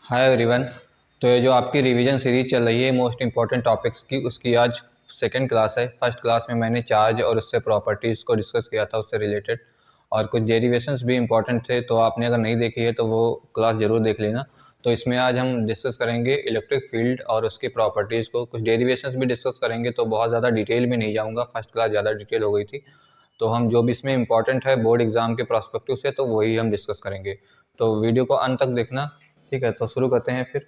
Hi everyone. तो ये जो आपकी रिवीजन सीरीज चल रही है मोस्ट इंपॉर्टेंट टॉपिक्स की, उसकी आज सेकंड क्लास है। फर्स्ट क्लास में मैंने चार्ज और उससे प्रॉपर्टीज़ को डिस्कस किया था, उससे रिलेटेड, और कुछ डेरिवेशंस भी इंपॉर्टेंट थे। तो आपने अगर नहीं देखी है तो वो क्लास ज़रूर देख लेना। तो इसमें आज हम डिस्कस करेंगे इलेक्ट्रिक फील्ड और उसकी प्रॉपर्टीज़ को, कुछ डेरिवेशंस भी डिस्कस करेंगे। तो बहुत ज़्यादा डिटेल में नहीं जाऊँगा, फर्स्ट क्लास ज़्यादा डिटेल हो गई थी। तो हम जो भी इसमें इंपॉर्टेंट है बोर्ड एग्जाम के प्रोस्पेक्टिव से, तो वही हम डिस्कस करेंगे। तो वीडियो को अंत तक देखना, ठीक है। तो शुरू करते हैं फिर।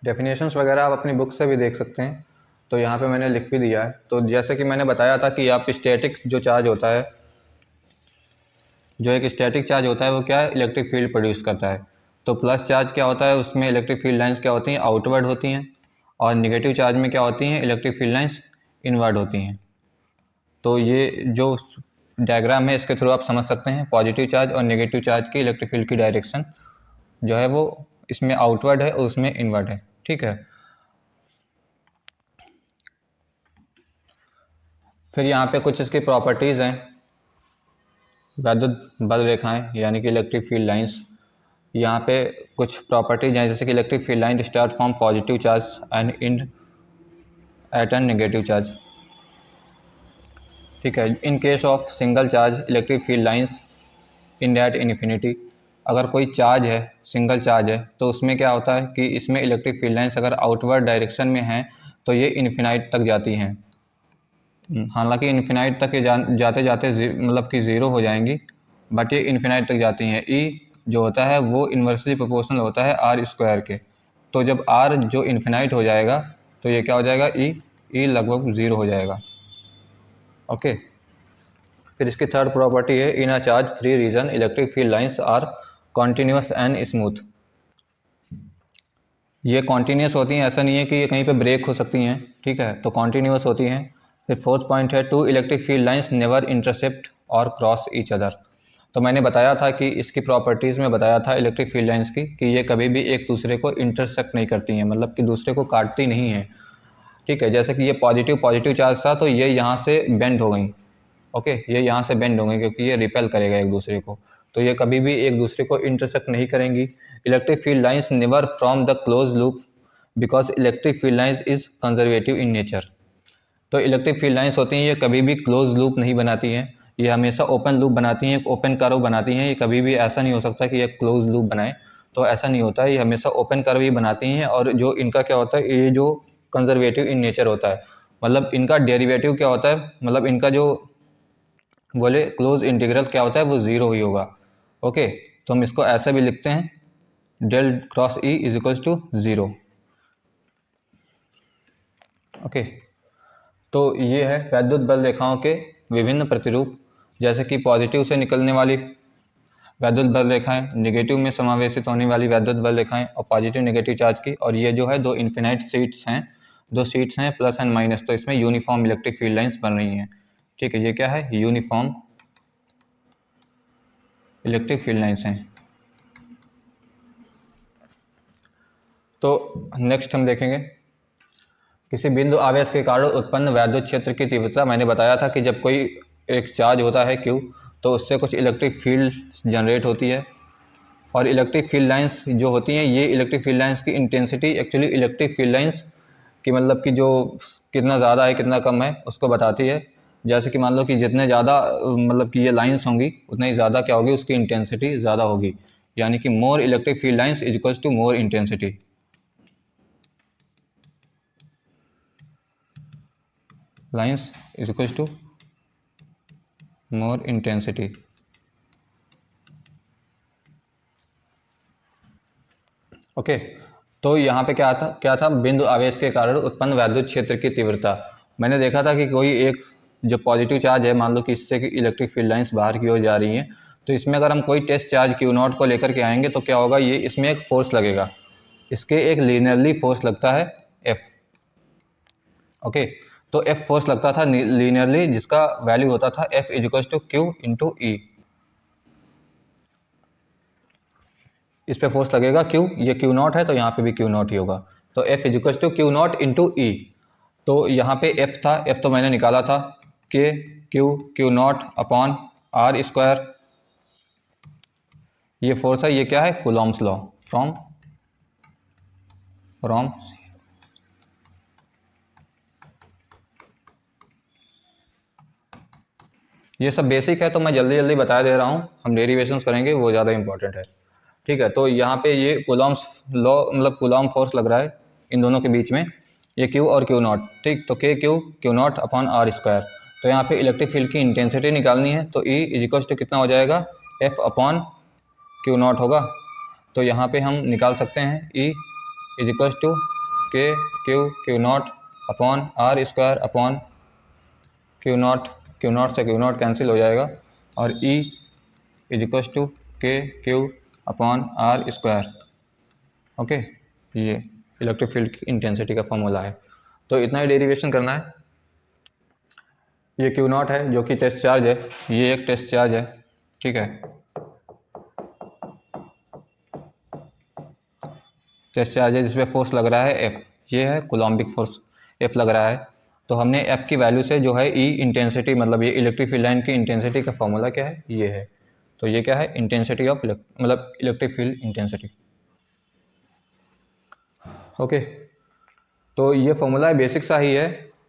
डेफिनेशंस वगैरह आप अपनी बुक से भी देख सकते हैं। तो यहाँ पे मैंने लिख भी दिया है। तो जैसे कि मैंने बताया था कि आप स्टैटिक जो चार्ज होता है, जो एक स्टैटिक चार्ज होता है, वो क्या है, इलेक्ट्रिक फील्ड प्रोड्यूस करता है। तो प्लस चार्ज क्या होता है, उसमें इलेक्ट्रिक फील्ड लाइंस क्या होती हैं, आउटवर्ड होती हैं। और निगेटिव चार्ज में क्या होती हैं, इलेक्ट्रिक फील्ड लाइंस इनवर्ड होती हैं। तो ये जो डायग्राम है इसके थ्रू आप समझ सकते हैं पॉजिटिव चार्ज और नेगेटिव चार्ज की इलेक्ट्रिक फील्ड की डायरेक्शन जो है वो इसमें आउटवर्ड है और उसमें इनवर्ड है, ठीक है। फिर यहाँ पे कुछ इसकी प्रॉपर्टीज़ हैं। वैद्युत बल रेखाएं यानी कि इलेक्ट्रिक फील्ड लाइंस, यहाँ पे कुछ प्रॉपर्टीज हैं, जैसे कि electric field line start from positive charge and end at an negative charge, ठीक है। In case of single charge electric field lines end at infinity. अगर कोई चार्ज है, सिंगल चार्ज है, तो उसमें क्या होता है कि इसमें इलेक्ट्रिक फील्ड लाइंस अगर आउटवर्ड डायरेक्शन में हैं तो ये इन्फिनाइट तक जाती हैं। हालांकि इन्फिनाइट तक जाते जाते मतलब कि ज़ीरो हो जाएंगी, बट ये इन्फिनाइट तक जाती हैं। ई जो होता है वो इन्वर्सली प्रोपोर्शनल होता है आर स्क्वायर के। तो जब आर जो इन्फिनाइट हो जाएगा तो ये क्या हो जाएगा, ई लगभग ज़ीरो हो जाएगा, ओके। फिर इसकी थर्ड प्रॉपर्टी है, in a charge free region electric field lines are continuous and smooth. ये कॉन्टीन्यूस होती हैं, ऐसा नहीं है कि ये कहीं पे ब्रेक हो सकती हैं, ठीक है। तो कॉन्टीन्यूस होती हैं। फिर फोर्थ पॉइंट है, two electric field lines never intercept और क्रॉस ईच अदर। तो मैंने बताया था कि इसकी प्रॉपर्टीज़ में बताया था इलेक्ट्रिक फील्ड लाइंस की कि ये कभी भी एक दूसरे को इंटरसेक्ट नहीं करती हैं, मतलब कि दूसरे को काटती नहीं हैं, ठीक है। जैसे कि ये पॉजिटिव पॉजिटिव चार्ज था तो ये यहाँ से बेंड हो गई, ओके, ये यहाँ से बेंड होंगे क्योंकि ये रिपेल करेगा एक दूसरे को। तो ये कभी भी एक दूसरे को इंटरसेक्ट नहीं करेंगी। Electric field lines never from the close loop because electric field lines is conservative in nature. तो इलेक्ट्रिक फील्ड लाइंस होती हैं ये कभी भी क्लोज लूप नहीं बनाती हैं, ये हमेशा ओपन लूप बनाती हैं, एक ओपन कर्व बनाती हैं। ये कभी भी ऐसा नहीं हो सकता कि ये क्लोज लूप बनाए, तो ऐसा नहीं होता है। ये हमेशा ओपन कर्व ही बनाती हैं। और जो इनका क्या होता है, ये जो कंजर्वेटिव इन नेचर होता है, मतलब इनका डेरिवेटिव क्या होता है, मतलब इनका जो बोले क्लोज इंटीग्रल क्या होता है, वो ज़ीरो ही होगा, ओके। तो हम इसको ऐसे भी लिखते हैं, del cross E is equals to zero, okay. तो ये है वैद्युत बल रेखाओं के विभिन्न प्रतिरूप, जैसे कि पॉजिटिव से निकलने वाली वैद्युत बल रेखाएं, नेगेटिव में समावेशित होने वाली वैद्युत बल रेखाएं, और पॉजिटिव नेगेटिव चार्ज की। और ये जो है दो इन्फिनाइट शीट्स हैं, दो शीट्स हैं प्लस एंड माइनस, तो इसमें यूनिफॉर्म इलेक्ट्रिक फील्ड लाइंस बन रही हैं, ठीक है। ये क्या है, यूनिफॉर्म इलेक्ट्रिक फील्ड लाइंस हैं। तो नेक्स्ट हम देखेंगे किसी बिंदु आवेश के कारण उत्पन्न वैद्युत क्षेत्र की तीव्रता। मैंने बताया था कि जब कोई एक चार्ज होता है Q, तो उससे कुछ इलेक्ट्रिक फील्ड जनरेट होती है। और इलेक्ट्रिक फील्ड लाइंस जो होती हैं, ये इलेक्ट्रिक फील्ड लाइंस की intensity actually electric field lines की, मतलब कि जो कितना ज़्यादा है कितना कम है उसको बताती है। जैसे कि मान लो कि जितने ज़्यादा मतलब कि ये लाइंस होंगी उतना ही ज़्यादा क्या होगी, उसकी इंटेंसिटी ज़्यादा होगी। यानी कि more electric field lines is equals to more intensity. Lines is equals to more intensity, okay. तो यहाँ पे क्या था, बिंदु आवेश के कारण उत्पन्न वैद्युत क्षेत्र की तीव्रता। मैंने देखा था कि कोई एक जो पॉजिटिव चार्ज है, मान लो कि इससे इलेक्ट्रिक फील्ड लाइंस बाहर की ओर जा रही हैं, तो इसमें अगर हम कोई टेस्ट चार्ज Q0 को लेकर के आएंगे तो क्या होगा, ये इसमें एक फोर्स लगेगा, इसके एक लीनियरली फोर्स लगता है F, ओके। तो F फोर्स लगता था लीनियरली, जिसका वैल्यू होता था F is equals to Q into E. इस पे फोर्स लगेगा Q, ये Q0 है तो यहाँ पे भी Q0 ही होगा। तो F is equals to Q0 into E. तो यहाँ पे F था, F तो मैंने निकाला था K Q naught upon R square, ये फोर्स है, ये क्या है, कूलॉम्स लॉ फ्रॉम ये सब बेसिक है तो मैं जल्दी जल्दी बता दे रहा हूँ, हम डेरिवेशंस करेंगे वो ज़्यादा इंपॉर्टेंट है। ठीक है, तो यहाँ पे ये कूलॉम्स लॉ मतलब कूलॉम फोर्स लग रहा है इन दोनों के बीच में, ये क्यू और क्यू नॉट। ठीक, तो Q naught upon R square, तो यहाँ पे इलेक्ट्रिक फील्ड की इंटेंसिटी निकालनी है, तो ई इजिकल्स टू कितना हो जाएगा, एफ अपॉन क्यू नॉट होगा। तो यहाँ पे हम निकाल सकते हैं E equals to Q naught upon R square upon Q naught से क्यू नॉट कैंसिल हो जाएगा, और E equals to Q upon R square. Okay, ये इलेक्ट्रिक फील्ड की इंटेंसिटी का फॉर्मूला है। तो इतना ही डेरिवेशन करना है। ये क्यू नॉट है जो कि टेस्ट चार्ज है, ये एक टेस्ट चार्ज है। ठीक है, टेस्ट चार्ज है जिसपे फोर्स लग रहा है एफ, ये है कूलॉम्बिक फोर्स एफ लग रहा है। तो हमने एफ की वैल्यू से जो है ई इंटेंसिटी मतलब ये इलेक्ट्रिक फील्ड लाइन की इंटेंसिटी का फॉर्मूला क्या है, ये है। तो ये क्या है, इंटेंसिटी ऑफ मतलब इलेक्ट्रिक फील्ड इंटेंसिटी। ओके, तो ये फॉर्मूला बेसिक सा ही है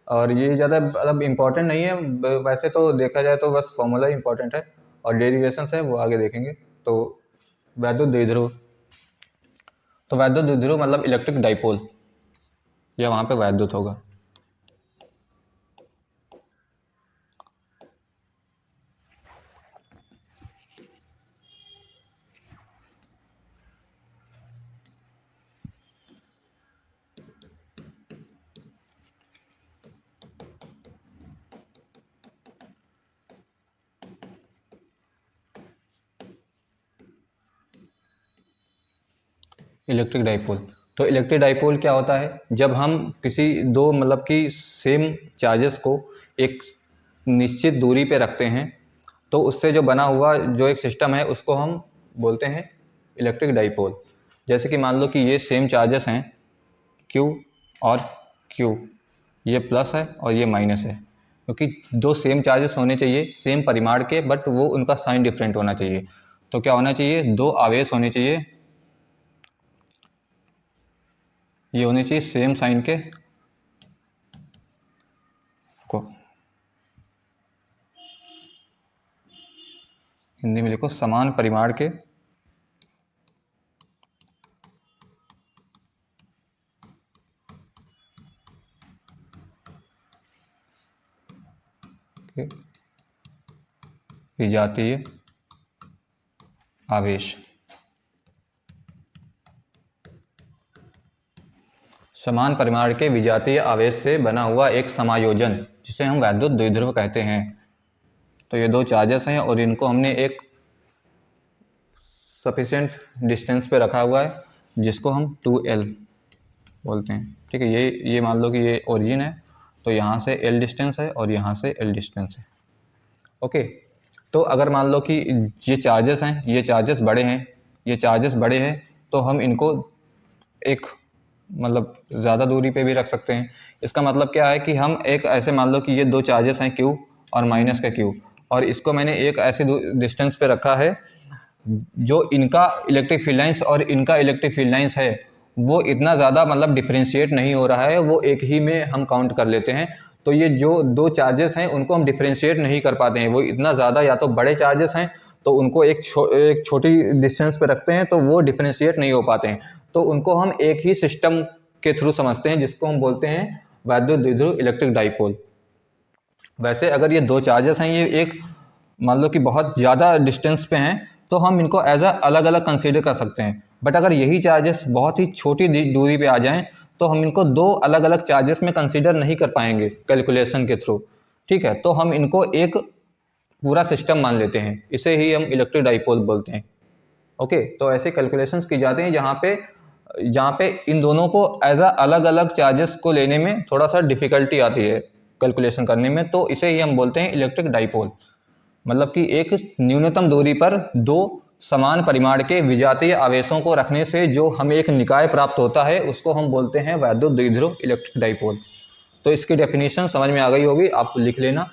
और ये ज़्यादा मतलब इम्पोर्टेंट नहीं है, वैसे तो देखा जाए तो बस फॉर्मूला ही इम्पोर्टेंट है और डेरिवेशंस है वो आगे देखेंगे। तो वैद्युत द्विध्रुव, तो वैद्युत द्विध्रुव मतलब इलेक्ट्रिक डाइपोल, या वहाँ पे वैद्युत होगा। इलेक्ट्रिक डाइपोल, तो इलेक्ट्रिक डाइपोल क्या होता है, जब हम किसी दो मतलब कि सेम चार्जेस को एक निश्चित दूरी पे रखते हैं तो उससे जो बना हुआ जो एक सिस्टम है उसको हम बोलते हैं इलेक्ट्रिक डाइपोल। जैसे कि मान लो कि ये सेम चार्जेस हैं Q और Q, ये प्लस है और ये माइनस है, क्योंकि दो सेम चार्जेस होने चाहिए सेम परिमाण के, बट वो उनका साइन डिफरेंट होना चाहिए। तो क्या होना चाहिए, दो आवेश होने चाहिए, ये होने चाहिए सेम साइन के, को हिंदी में लिखो समान परिमाण के विजातीय आवेश। समान परिमाण के विजातीय आवेश से बना हुआ एक समायोजन जिसे हम वैद्युत द्विध्रुव कहते हैं। तो ये दो चार्जेस हैं और इनको हमने एक सफिशिएंट डिस्टेंस पे रखा हुआ है जिसको हम 2L बोलते हैं। ठीक है, ये मान लो कि ये ओरिजिन है, तो यहाँ से L डिस्टेंस है और यहाँ से L डिस्टेंस है। ओके, तो अगर मान लो कि ये चार्जेस हैं, ये चार्जेस बड़े हैं, ये चार्जेस बड़े हैं, तो हम इनको एक मतलब ज़्यादा दूरी पे भी रख सकते हैं। इसका मतलब क्या है कि हम एक ऐसे मान लो कि ये दो चार्जेस हैं Q और माइनस का Q, और इसको मैंने एक ऐसे डिस्टेंस पे रखा है जो इनका इलेक्ट्रिक फील्ड लाइंस और इनका इलेक्ट्रिक फील्ड लाइंस है वो इतना ज़्यादा मतलब डिफ्रेंशिएट नहीं हो रहा है, वो एक ही में हम काउंट कर लेते हैं। तो ये जो दो चार्जेस हैं उनको हम डिफ्रेंशिएट नहीं कर पाते हैं, वो इतना ज़्यादा या तो बड़े चार्जेस हैं तो उनको एक छोटी डिस्टेंस पे रखते हैं तो वो डिफ्रेंशिएट नहीं हो पाते हैं, तो उनको हम एक ही सिस्टम के थ्रू समझते हैं जिसको हम बोलते हैं वैद्युत द्विध्रुव इलेक्ट्रिक डाइपोल। वैसे अगर ये दो चार्जेस हैं, ये एक मान लो कि बहुत ज़्यादा डिस्टेंस पे हैं, तो हम इनको एज अ अलग अलग कंसीडर कर सकते हैं। बट अगर यही चार्जेस बहुत ही छोटी दूरी पे आ जाएं तो हम इनको दो अलग अलग चार्जेस में कंसीडर नहीं कर पाएंगे कैलकुलेशन के थ्रू। ठीक है, तो हम इनको एक पूरा सिस्टम मान लेते हैं, इसे ही हम इलेक्ट्रिक डाइपोल बोलते हैं। ओके, तो ऐसे कैलकुलेशंस की जाती हैं जहाँ पे इन दोनों को एज अ अलग अलग चार्जेस को लेने में थोड़ा सा डिफिकल्टी आती है कैलकुलेशन करने में, तो इसे ही हम बोलते हैं इलेक्ट्रिक डाइपोल। मतलब कि एक न्यूनतम दूरी पर दो समान परिमाण के विजातीय आवेशों को रखने से जो हमें एक निकाय प्राप्त होता है उसको हम बोलते हैं वैद्युत द्विध्रुव इलेक्ट्रिक डाइपोल। तो इसकी डेफिनेशन समझ में आ गई होगी, आप लिख लेना।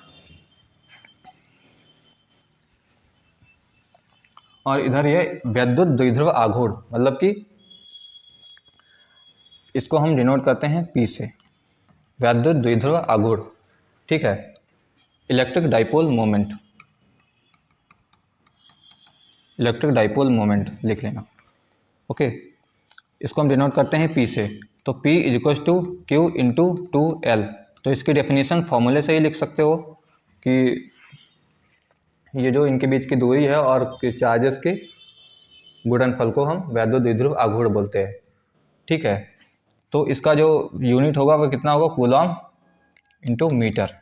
और इधर ये वैद्युत द्विध्रुव आघूर्ण, मतलब कि इसको हम डिनोट करते हैं P से, वैद्युत द्विध्रुव आघूर्ण, ठीक है। Electric dipole moment, electric dipole moment लिख लेना, ओके। इसको हम डिनोट करते हैं P से, तो P is equal to Q into 2L। तो इसकी डेफिनेशन फॉर्मूले से ही लिख सकते हो कि ये जो इनके बीच की दूरी है और चार्जेस के गुणनफल को हम वैद्युत द्विध्रुव आघूर्ण बोलते हैं, ठीक है। तो इसका जो यूनिट होगा वो कितना होगा, कूलॉम इंटू मीटर।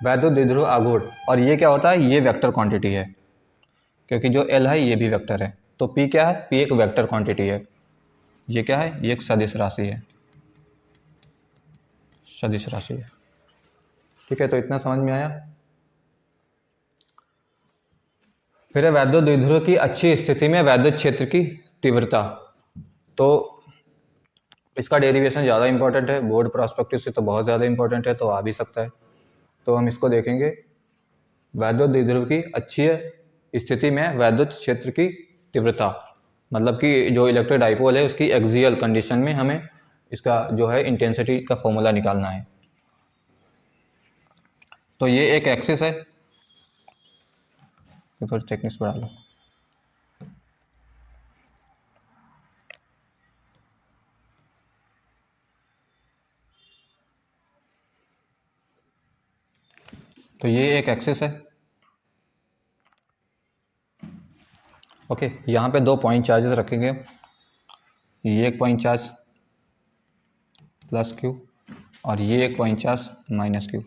वैद्युत द्विध्रुव आघूर्ण, और ये क्या होता है, ये वेक्टर क्वांटिटी है, क्योंकि जो L है ये भी वेक्टर है। तो P क्या है, P एक वेक्टर क्वांटिटी है। ये क्या है, ये एक सदिश राशि है, सदिश राशि है, ठीक है। तो इतना समझ में आया। फिर है वैद्युत द्विध्रुव की अच्छी स्थिति में वैद्युत क्षेत्र की तीव्रता। तो इसका डेरिवेशन ज़्यादा इंपॉर्टेंट है, बोर्ड प्रोस्पेक्टिव से तो बहुत ज़्यादा इंपॉर्टेंट है, तो आ भी सकता है। तो हम इसको देखेंगे, वैद्युत द्विध्रुव की अच्छी स्थिति में वैद्युत क्षेत्र की तीव्रता, मतलब कि जो इलेक्ट्रिक डाइपोल है उसकी एक्सियल कंडीशन में हमें इसका जो है इंटेंसिटी का फॉर्मूला निकालना है। तो ये एक एक्सिस है, थोड़ी टेक्निक्स बढ़ा लो। तो ये एक एक्सिस है, ओके। यहाँ पे 2 पॉइंट चार्जेस रखेंगे, ये एक पॉइंट चार्ज प्लस Q और ये एक पॉइंट चार्ज माइनस Q।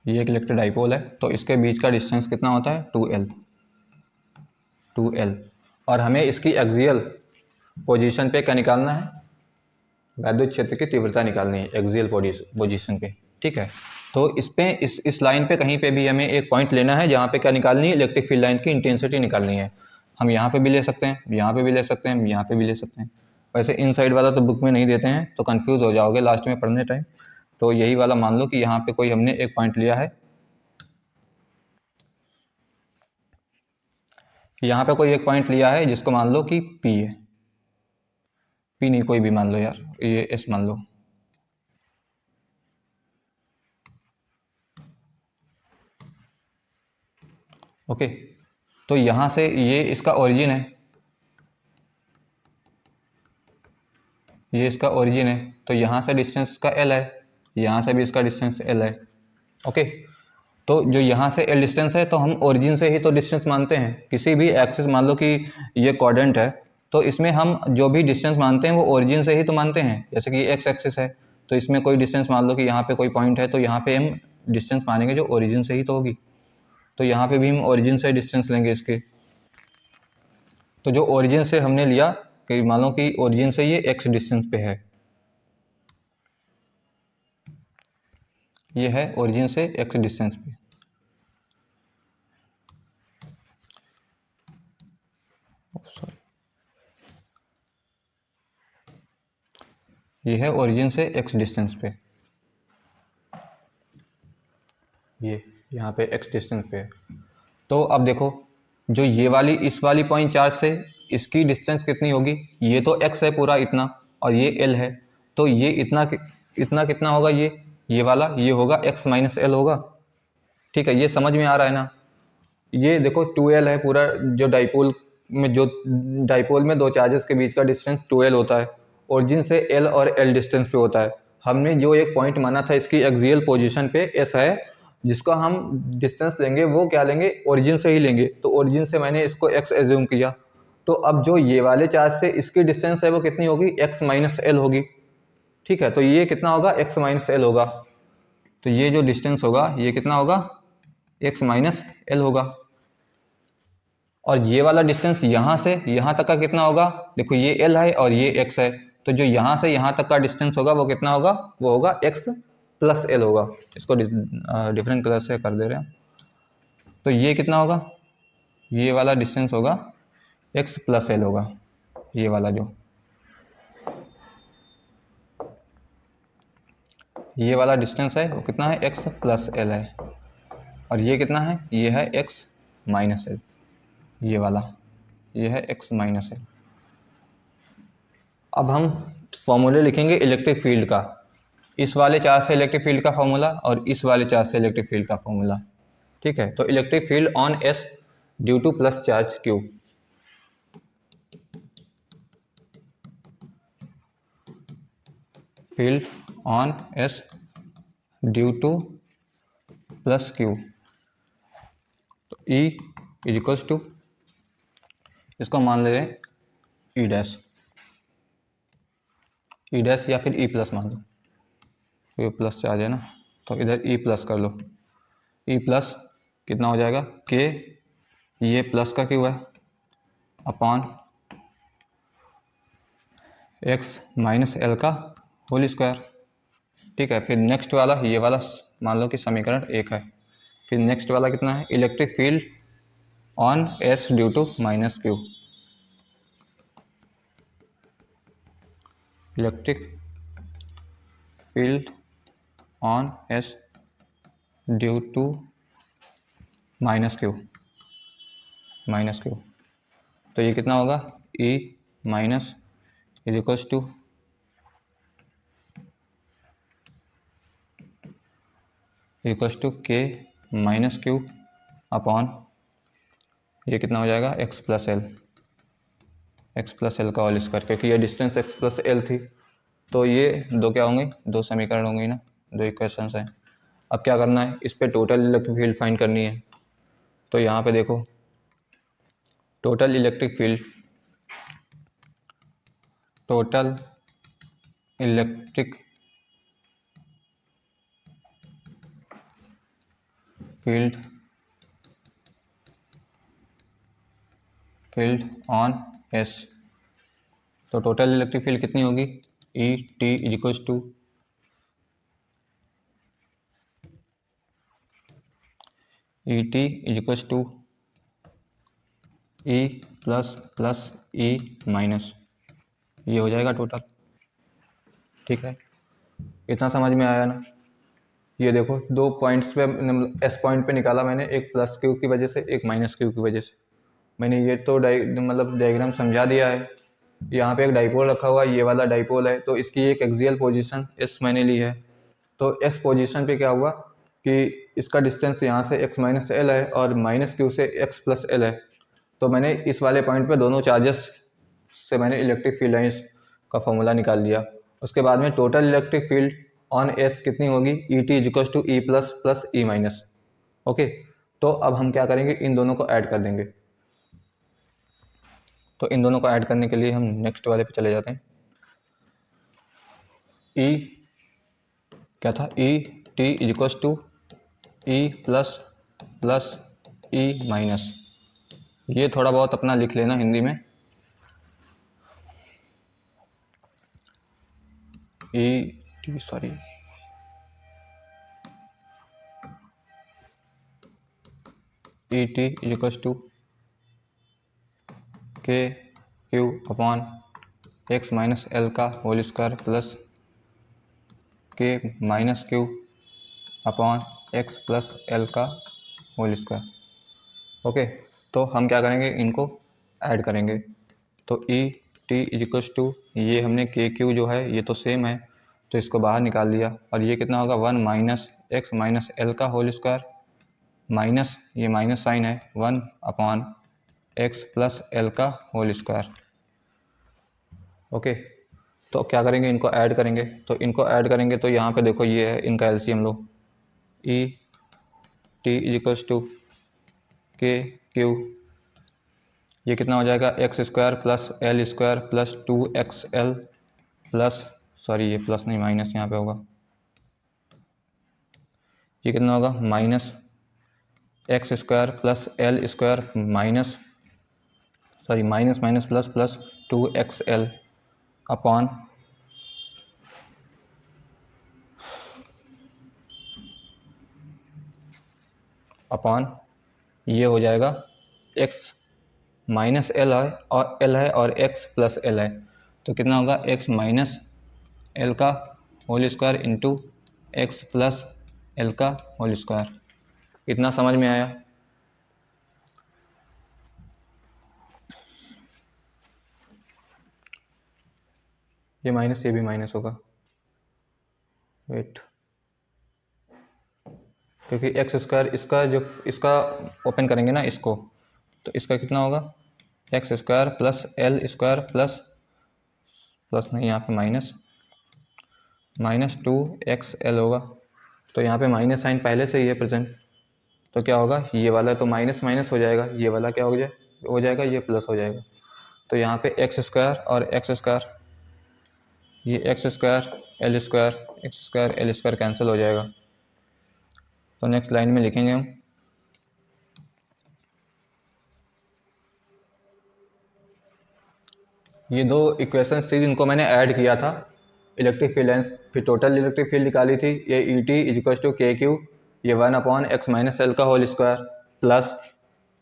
ये एक इलेक्ट्रिक डाइपोल है, तो इसके बीच का डिस्टेंस कितना होता है, 2L, 2L। और हमें इसकी एक्सियल पोजीशन पे क्या निकालना है, वैद्युत क्षेत्र की तीव्रता निकालनी है एक्सियल पोजीशन पे, ठीक है। तो इस पे इस लाइन पे कहीं पे भी हमें एक पॉइंट लेना है जहाँ पे क्या निकालनी है, इलेक्ट्रिक फील्ड लाइन की इंटेंसिटी निकालनी है। हम यहाँ पे भी ले सकते हैं, यहाँ पे भी ले सकते हैं, यहाँ पे भी ले सकते हैं। वैसे इन साइड वाला तो बुक में नहीं देते हैं, तो कन्फ्यूज़ हो जाओगे लास्ट में पढ़ने टाइम। तो यही वाला मान लो कि यहाँ पे कोई हमने एक पॉइंट लिया है, यहाँ पे कोई एक पॉइंट लिया है जिसको मान लो कि P है, P नहीं कोई भी मान लो यार, ये S मान लो, ओके। तो यहाँ से ये इसका ओरिजिन है, ये इसका ओरिजिन है, तो यहाँ से डिस्टेंस का L है, यहाँ से भी इसका डिस्टेंस L है, ओके। तो जो यहाँ से L डिस्टेंस है, तो हम ओरिजिन से ही तो डिस्टेंस मानते हैं। किसी भी एक्सिस, मान लो कि ये क्वाड्रेंट है, तो इसमें हम जो भी डिस्टेंस मानते हैं वो ओरिजिन से ही तो मानते हैं। जैसे कि एक्स एक्सिस है, तो इसमें कोई डिस्टेंस मान लो कि यहाँ पे कोई पॉइंट है, तो यहाँ पे हम डिस्टेंस मानेंगे जो ओरिजिन से ही तो होगी। तो यहाँ पे भी हम ओरिजिन से डिस्टेंस लेंगे इसके। तो जो ओरिजिन से हमने लिया कि मान लो कि ओरिजिन से ये x डिस्टेंस पे है, ये है ओरिजिन से x डिस्टेंस पे, सॉरी, ये है ओरिजिन से x डिस्टेंस पे, ये यहाँ पे x डिस्टेंस पे है। तो अब देखो, जो ये वाली इस वाली पॉइंट चार्ज से इसकी डिस्टेंस कितनी होगी, ये तो x है पूरा इतना और ये L है, तो ये इतना कितना होगा, ये वाला ये होगा x माइनस L होगा, ठीक है। ये समझ में आ रहा है ना। ये देखो 2L है पूरा, जो डाइपोल में दो चार्जेस के बीच का डिस्टेंस 2L होता है, ओरिजिन से L और L डिस्टेंस पे होता है। हमने जो एक पॉइंट माना था इसकी एक्सियल पोजीशन पे S है, जिसका हम डिस्टेंस लेंगे वो क्या लेंगे, ओरिजिन से ही लेंगे। तो ओरिजिन से मैंने इसको x एज्यूम किया, तो अब जो ये वाले चार्ज से इसकी डिस्टेंस है वो कितनी होगी, x माइनस L होगी, ठीक है। तो ये कितना होगा, x माइनस L होगा। तो ये जो डिस्टेंस होगा ये कितना होगा, x माइनस L होगा। और ये वाला डिस्टेंस यहाँ से यहाँ तक का कितना होगा, देखो ये L है और ये x है, तो जो यहाँ से यहाँ तक का डिस्टेंस होगा वो कितना होगा, वो होगा x प्लस L होगा। इसको डिफरेंट कलर से कर दे रहे हैं। तो ये कितना होगा, ये वाला डिस्टेंस होगा x प्लस L होगा, ये वाला जो ये वाला डिस्टेंस है वो कितना है, x प्लस L है। और ये कितना है, ये है एक्स माइनस एल, ये वाला, ये है एक्स माइनस एल। अब हम फॉर्मूले लिखेंगे इलेक्ट्रिक फील्ड का, इस वाले चार्ज से इलेक्ट्रिक फील्ड का फॉर्मूला और इस वाले चार्ज से इलेक्ट्रिक फील्ड का फॉर्मूला। ठीक है, तो electric field on S due to plus charge Q. Field on S due to plus Q, तो E इज इक्वल्स टू, इसको मान ले रहे हैं ई डैश, ई डैश या फिर ई प्लस मान लो, तो ये प्लस चार्ज है ना, तो इधर ई प्लस कर लो। ई प्लस कितना हो जाएगा, के, ये प्लस का क्यू है अपॉन एक्स माइनस एल का होल स्क्वायर। ठीक है, फिर नेक्स्ट वाला, ये वाला मान लो कि समीकरण 1 है। फिर नेक्स्ट वाला कितना है, electric field on S due to minus Q, electric field on S due to minus Q, minus Q, तो ये कितना होगा, E minus is equals to K minus Q upon, ये कितना हो जाएगा, X plus L, X plus L का whole square, क्योंकि ये डिस्टेंस एक्स प्लस एल थी, तो ये दो क्या होंगे, दो समीकरण होंगे ना, दो इक्वेशंस हैं। अब क्या करना है, इस पे टोटल इलेक्ट्रिक फील्ड फाइंड करनी है। तो यहाँ पे देखो, total electric field, total electric field, field on S, तो टोटल इलेक्ट्रिक फील्ड कितनी होगी, E T is equals to, E T is equals to E plus plus E minus, ये हो जाएगा टोटल। ठीक है, इतना समझ में आया ना। ये देखो, दो पॉइंट्स पे एस पॉइंट पे निकाला मैंने, एक प्लस क्यू की वजह से, एक माइनस क्यू की वजह से। मैंने ये तो मतलब डायग्राम समझा दिया है। यहाँ पे एक डाइपोल रखा हुआ है, ये वाला डाइपोल है, तो इसकी एक एक्सियल पोजीशन एस मैंने ली है। तो एस पोजीशन पे क्या हुआ कि इसका डिस्टेंस यहाँ से एक्स माइनस एल है और माइनस क्यू से एक्स प्लस एल है। तो मैंने इस वाले पॉइंट पे दोनों चार्जेस से मैंने इलेक्ट्रिक फील्ड लाइंस का फॉर्मूला निकाल लिया। उसके बाद में total electric field on S कितनी होगी, E T is equals to E plus plus E minus. Okay, तो अब हम क्या करेंगे, इन दोनों को ऐड कर देंगे। तो इन दोनों को ऐड करने के लिए हम नेक्स्ट वाले पे चले जाते हैं। ई क्या था, E T is equals to E plus plus E minus, ये थोड़ा बहुत अपना लिख लेना हिंदी में, E T sorry E T is equals to K Q upon X minus L का whole square plus K minus Q upon X plus L का whole square. Okay, तो हम क्या करेंगे, इनको ऐड करेंगे। तो E T is equals to, ये हमने के क्यू जो है ये तो सेम है, तो इसको बाहर निकाल दिया, और ये कितना होगा, 1 माइनस एक्स माइनस एल का होल स्क्वायर माइनस, ये माइनस साइन है, 1 अपॉन एक्स प्लस एल का होल स्क्वायर। ओके, तो क्या करेंगे, इनको ऐड करेंगे। तो इनको ऐड करेंगे तो यहाँ पे देखो, ये है इनका एलसीएम लो, E T is equals to K Q, ये कितना हो जाएगा, X square plus L square plus 2xl plus, sorry ये प्लस नहीं माइनस यहाँ पे होगा, ये कितना होगा, minus X square plus L square minus, sorry minus minus plus plus 2xl upon ये हो जाएगा x माइनस एल है और x प्लस एल है, तो कितना होगा, x माइनस एल का whole square into X plus L का होल स्क्वायर। इतना समझ में आया? ये माइनस, ये भी माइनस होगा, वेट, क्योंकि एक्स स्क्वायर इसका जो इसका ओपन करेंगे ना इसको, तो इसका कितना होगा, x square plus L square plus plus नहीं, यहाँ पे माइनस माइनस 2xl होगा। तो यहाँ पे माइनस साइन पहले से ही है प्रेजेंट, तो क्या होगा, ये वाला तो माइनस माइनस हो जाएगा, ये वाला क्या हो जाएगा, ये प्लस हो जाएगा। तो यहाँ पे एक्स स्क्वायर और एक्स स्क्वायर, ये x square L square, x square L square cancel हो जाएगा। तो नेक्स्ट लाइन में लिखेंगे हम, ये दो इक्वेशंस थी जिनको मैंने ऐड किया था, इलेक्ट्रिक फील्ड लाइन्स, फिर टोटल इलेक्ट्रिक फील्ड निकाली थी, ये E T is equal to K Q, ये 1/x माइनस एल का whole square plus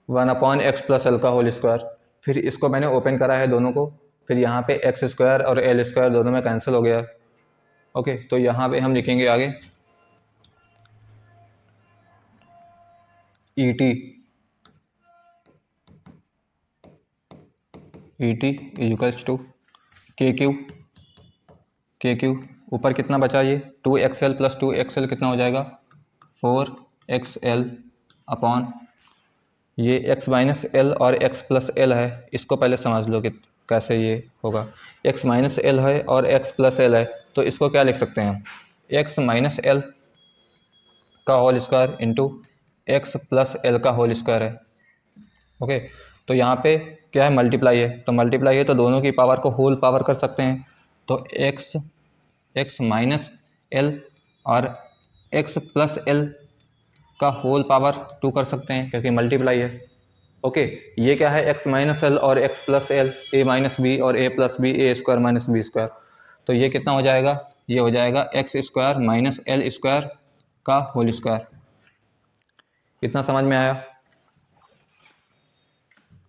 1/x plus L का होल स्क्वायर। फिर इसको मैंने ओपन करा है दोनों को, फिर यहाँ पे एक्स स्क्वायर और एल स्क्वायर दोनों में कैंसिल हो गया। ओके, तो यहाँ पे हम लिखेंगे आगे E T is equals to K Q, ऊपर कितना बचा, ये 2xl प्लस 2xl कितना हो जाएगा, 4xl अपॉन ये x माइनस एल और x प्लस एल है, इसको पहले समझ लो कि कैसे ये होगा। x माइनस एल है और x प्लस एल है, तो इसको क्या लिख सकते हैं, x माइनस एल का whole square into X plus L का होल स्क्वायर है। ओके, तो यहाँ पे क्या है, मल्टीप्लाई है, तो मल्टीप्लाई है तो दोनों की पावर को होल पावर कर सकते हैं, तो x माइनस एल और x प्लस एल का होल पावर 2 कर सकते हैं क्योंकि मल्टीप्लाई है। ओके, ये क्या है, x माइनस एल और x plus L, a minus B और a plus B, A square minus B square, तो ये कितना हो जाएगा, ये हो जाएगा X square minus L square का होल स्क्वायर। इतना समझ में आया?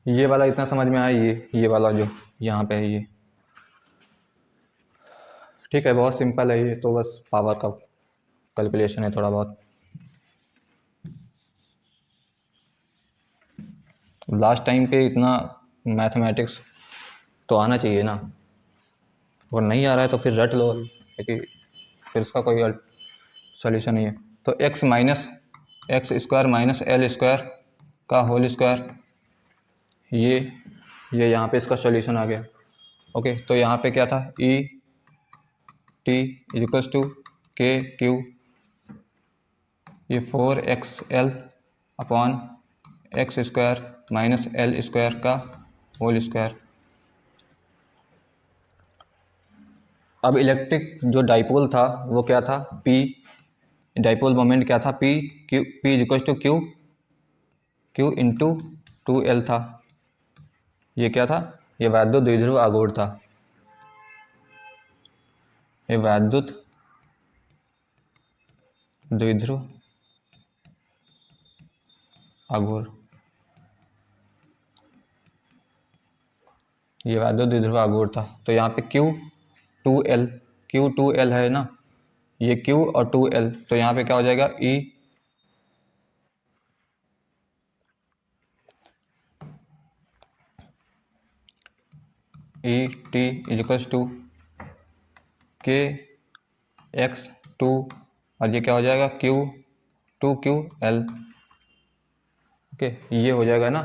ये वाला इतना समझ में आया, ये वाला जो यहाँ पे है ये, ठीक है, बहुत सिंपल है ये, तो बस पावर का कैलकुलेशन है थोड़ा बहुत। लास्ट टाइम पे इतना मैथमेटिक्स तो आना चाहिए ना, और नहीं आ रहा है तो फिर रट लो, क्योंकि फिर इसका कोई सॉल्यूशन नहीं है। तो x minus X square minus L square का होल स्क्वायर, ये यहाँ पे इसका सॉल्यूशन आ गया। ओके, तो यहाँ पे क्या था, E T equals to K Q, ये 4xl upon X square minus L square का होल स्क्वायर। अब इलेक्ट्रिक जो डाइपोल था वो क्या था, P, डाइपोल मोमेंट क्या था, P is equal to Q into 2L था। ये क्या था, ये वैद्युत द्विध्रुव आघूर्ण था, ये वैद्युत द्विध्रुव आघूर्ण, ये वैद्युत द्विध्रुव आघूर्ण था। तो यहाँ पे Q2L है ना, ये Q और 2L, तो यहाँ पे क्या हो जाएगा, E T equals to K x 2, और ये क्या हो जाएगा, Q2QL। ओके, ये हो जाएगा ना,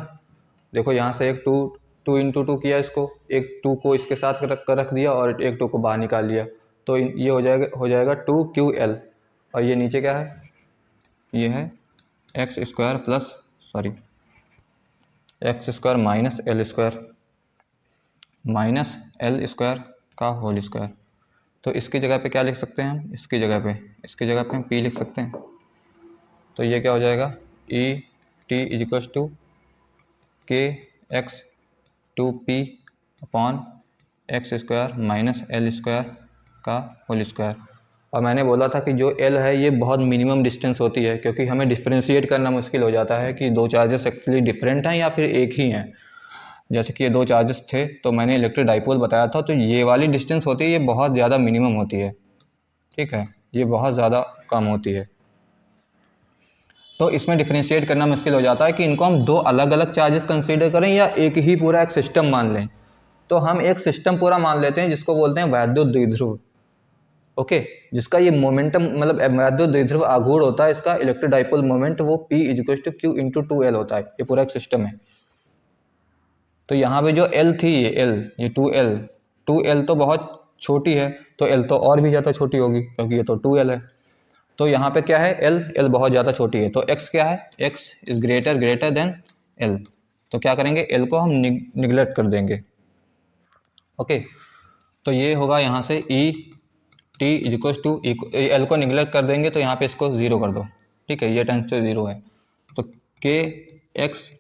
देखो यहाँ से एक 2 इंटू 2 किया इसको, एक 2 को इसके साथ रख दिया और एक 2 को बाहर निकाल लिया, तो ये हो जाएगा 2QL, और ये नीचे क्या है, ये है x square minus L square का होल स्क्वायर। तो इसकी जगह पे क्या लिख सकते हैं हम, इसकी जगह पे हम P लिख सकते हैं। तो ये क्या हो जाएगा, E T is equals to K X 2P upon X square minus L square का होल स्क्वायर। और मैंने बोला था कि जो L है ये बहुत मिनिमम डिस्टेंस होती है, क्योंकि हमें डिफ्रेंशिएट करना मुश्किल हो जाता है कि दो चार्जेस एक्चुअली डिफरेंट हैं या फिर एक ही हैं। जैसे कि ये दो चार्जेस थे तो मैंने इलेक्ट्रिक डाइपोल बताया था, तो ये वाली डिस्टेंस होती है, ये बहुत ज़्यादा मिनिमम होती है, ठीक है, ये बहुत ज़्यादा कम होती है। तो इसमें डिफ्रेंशिएट करना मुश्किल हो जाता है कि इनको हम दो अलग अलग चार्जेस कंसीडर करें या एक ही पूरा एक सिस्टम मान लें। तो हम एक सिस्टम पूरा मान लेते हैं जिसको बोलते हैं वैद्युत द्विध्रुव। ओके, जिसका ये मोमेंटम मतलब वैद्युत द्विध्रुव आघूर्ण होता है, इसका इलेक्ट्रोडाइपोल मोमेंट वो P = Q × 2L होता है। ये पूरा एक सिस्टम है। तो यहाँ पे जो L थी, ये 2L तो बहुत छोटी है, तो L तो और भी ज़्यादा छोटी होगी क्योंकि ये तो 2L है। तो यहाँ पे क्या है, L बहुत ज़्यादा छोटी है, तो X क्या है, X is greater than L। तो क्या करेंगे, L को हम निगलेक्ट कर देंगे। ओके, तो ये होगा यहाँ से T = L को निगलेक्ट कर देंगे तो यहाँ पे इसको 0 कर दो। ठीक है, ये टेंस टू 0 है, तो KX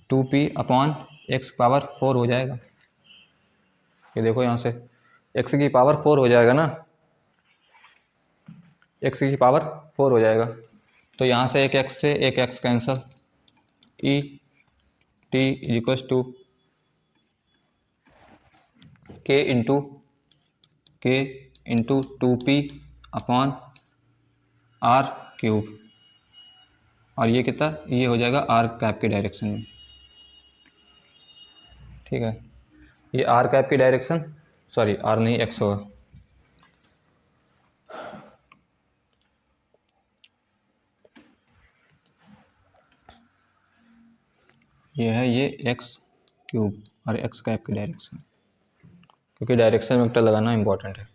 2P upon x power 4 हो जाएगा। ये देखो यहाँ से x की पावर 4 हो जाएगा ना, x की पावर 4 हो जाएगा। तो यहाँ से एक x से एक x cancel, T = K × 2P upon r³। और ये कितना, ये हो जाएगा r³ की डायरेक्शन में। ठीक है, ये r³ की डायरेक्शन, सॉरी r नहीं x होगा। ये है ये x³ और x³ की डायरेक्शन, क्योंकि डायरेक्शन वेक्टर लगाना इंपॉर्टेंट है।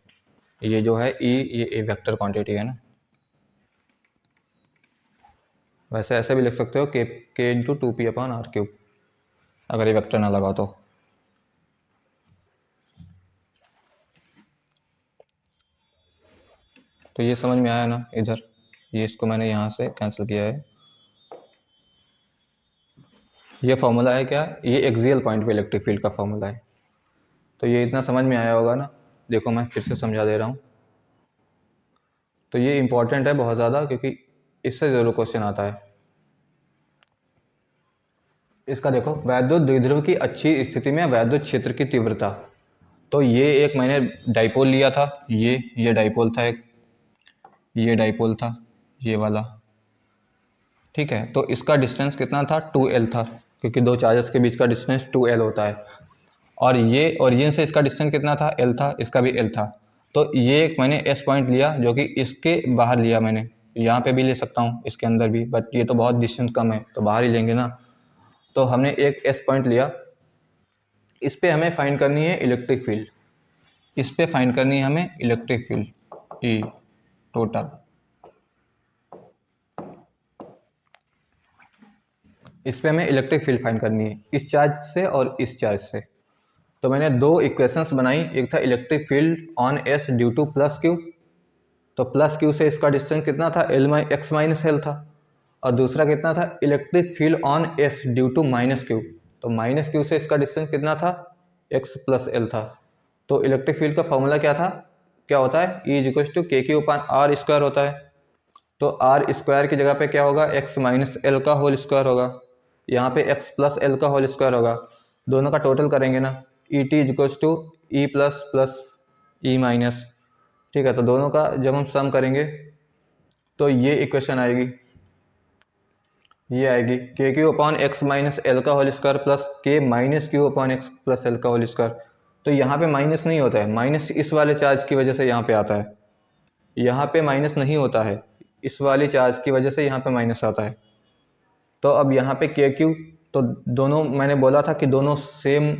ये जो है ये वेक्टर क्वांटिटी है ना, वैसे ऐसे भी लिख सकते हो K × 2P अपॉन r³, अगर ये वेक्टर ना लगाओ तो। तो ये समझ में आया ना इधर, ये इसको मैंने यहाँ से कैंसिल किया है। ये फॉर्मूला है क्या, ये एक्सियल पॉइंट पे इलेक्ट्रिक फील्ड का फॉर्मूला है। तो ये इतना समझ में आया होगा ना, देखो मैं फिर से समझा दे रहा हूँ। तो ये इंपॉर्टेंट है बहुत ज़्यादा, क्योंकि इससे ज़रूर क्वेश्चन आता है। इसका देखो, वैद्युत द्विध्रुव की अच्छी स्थिति में वैद्युत क्षेत्र की तीव्रता। तो ये एक मैंने डाइपोल लिया था, ये डाइपोल था, एक ये डाइपोल था, ये वाला। ठीक है, तो इसका डिस्टेंस कितना था, 2L था, क्योंकि दो चार्जेस के बीच का डिस्टेंस 2L होता है। और ये ओरिजिन से इसका डिस्टेंस कितना था, L था, इसका भी L था। तो ये एक मैंने S पॉइंट लिया जो कि इसके बाहर लिया मैंने, यहाँ पे भी ले सकता हूँ, इसके अंदर भी, बट ये तो बहुत डिस्टेंस कम है तो बाहर ही लेंगे ना। तो हमने एक S पॉइंट लिया, इस पे हमें फाइंड करनी है इलेक्ट्रिक फील्ड, इस पे फाइंड करनी है हमें इलेक्ट्रिक फील्ड E टोटल। इस पे हमें इलेक्ट्रिक फील्ड फाइंड करनी है, इस चार्ज से और इस चार्ज से। तो मैंने दो इक्वेशंस बनाई, एक था electric field on S due to +Q, तो +Q से इसका डिस्टेंस कितना था, x - L था। और दूसरा कितना था, electric field on S due to -Q, तो -Q से इसका डिस्टेंस कितना था, x + L था। तो इलेक्ट्रिक फील्ड का फॉर्मूला क्या था, क्या होता है, E = KQ/r² होता है। तो r² की जगह पे क्या होगा, x - L का होल स्क्वायर होगा, यहाँ पे x + L का होल स्क्वायर होगा। दोनों का टोटल करेंगे ना, ET = E + E-। ठीक है, तो दोनों का जब हम सम करेंगे तो ये इक्वेशन आएगी, ये आएगी KQ/x - L का whole square plus K - Q/x + L का होल स्क्वायर। तो यहाँ पे माइनस नहीं होता है, माइनस इस वाले चार्ज की वजह से यहाँ पे आता है, यहाँ पे माइनस नहीं होता है, इस वाली चार्ज की वजह से यहाँ पे माइनस आता है। तो अब यहाँ पे KQ, तो दोनों मैंने बोला था कि दोनों सेम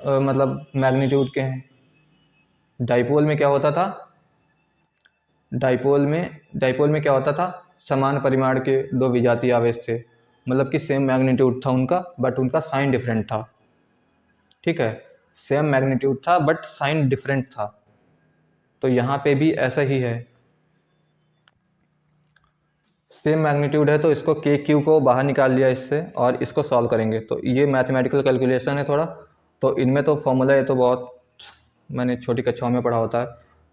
मतलब मैग्नीट्यूड के हैं। डाइपोल में क्या होता था, डाइपोल में क्या होता था, समान परिमाण के दो विजातीय आवेश थे, मतलब कि सेम मैग्नीट्यूड था उनका, बट उनका साइन डिफरेंट था। ठीक है, सेम मैग्नीट्यूड था बट साइन डिफरेंट था। तो यहाँ पे भी ऐसा ही है, सेम मैग्नीट्यूड है तो इसको KQ को बाहर निकाल लिया इससे और इसको सॉल्व करेंगे। तो ये मैथमेटिकल कैलकुलेशन है थोड़ा, तो इनमें तो फॉर्मूला है तो बहुत मैंने छोटी कक्षाओं में पढ़ा होता है।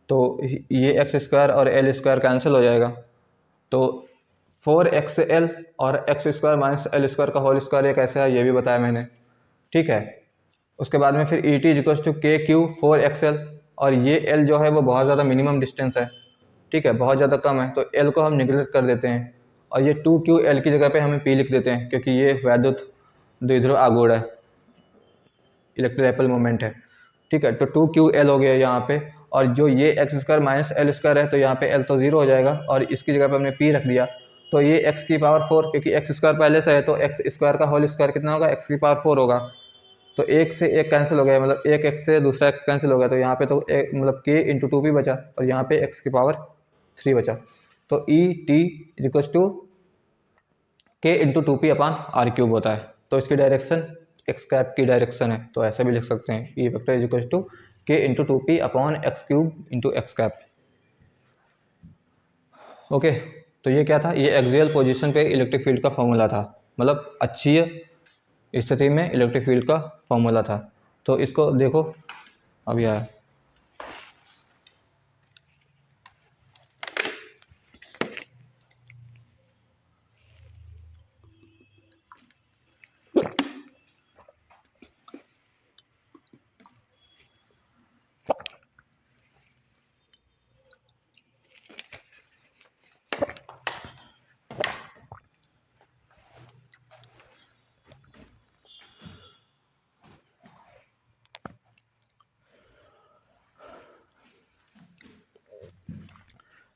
तो ये x² और L² कैंसिल हो जाएगा, तो 4xL और x² - L² का होल स्क्वायर ये कैसे है ये भी बताया मैंने। ठीक है, उसके बाद में फिर ई T equals to K Q 4XL, और ये L जो है वो बहुत ज़्यादा मिनिमम डिस्टेंस है, ठीक है, बहुत ज़्यादा कम है, तो L को हम निगलेक्ट कर देते हैं और ये 2QL की जगह पे हमें P लिख देते हैं, क्योंकि ये वैद्युत द्विध्रुव आघूर्ण है, इलेक्ट्रोडाइपोल मोमेंट है, ठीक है। तो 2QL हो गया यहाँ पे, और जो ये x square minus L square है, तो यहाँ पे L तो 0 हो जाएगा और इसकी जगह पे हमने P रख दिया, तो ये x की पावर 4, क्योंकि x स्क्वायर पहले से है तो x स्क्वायर का होल स्क्वायर कितना होगा, x की पावर 4 होगा, तो एक से एक कैंसिल हो गया, मतलब एक x से दूसरा x कैंसिल हो गया, तो यहाँ पे तो मतलब k इंटू 2p बचा और यहाँ पे x की पावर 3 बचा, तो E T equals to k into 2p upon R cube होता है। तो इसकी डायरेक्शन एक्स कैप की डायरेक्शन है, तो ऐसे भी लिख सकते हैं, E vector equals to k into 2p upon X cube into X cap. Okay, तो ये क्या था, ये एक्सियल पोजीशन पे इलेक्ट्रिक फील्ड का फॉर्मूला था, मतलब अच्छी स्थिति में इलेक्ट्रिक फील्ड का फॉर्मूला था। तो इसको देखो अभी आया,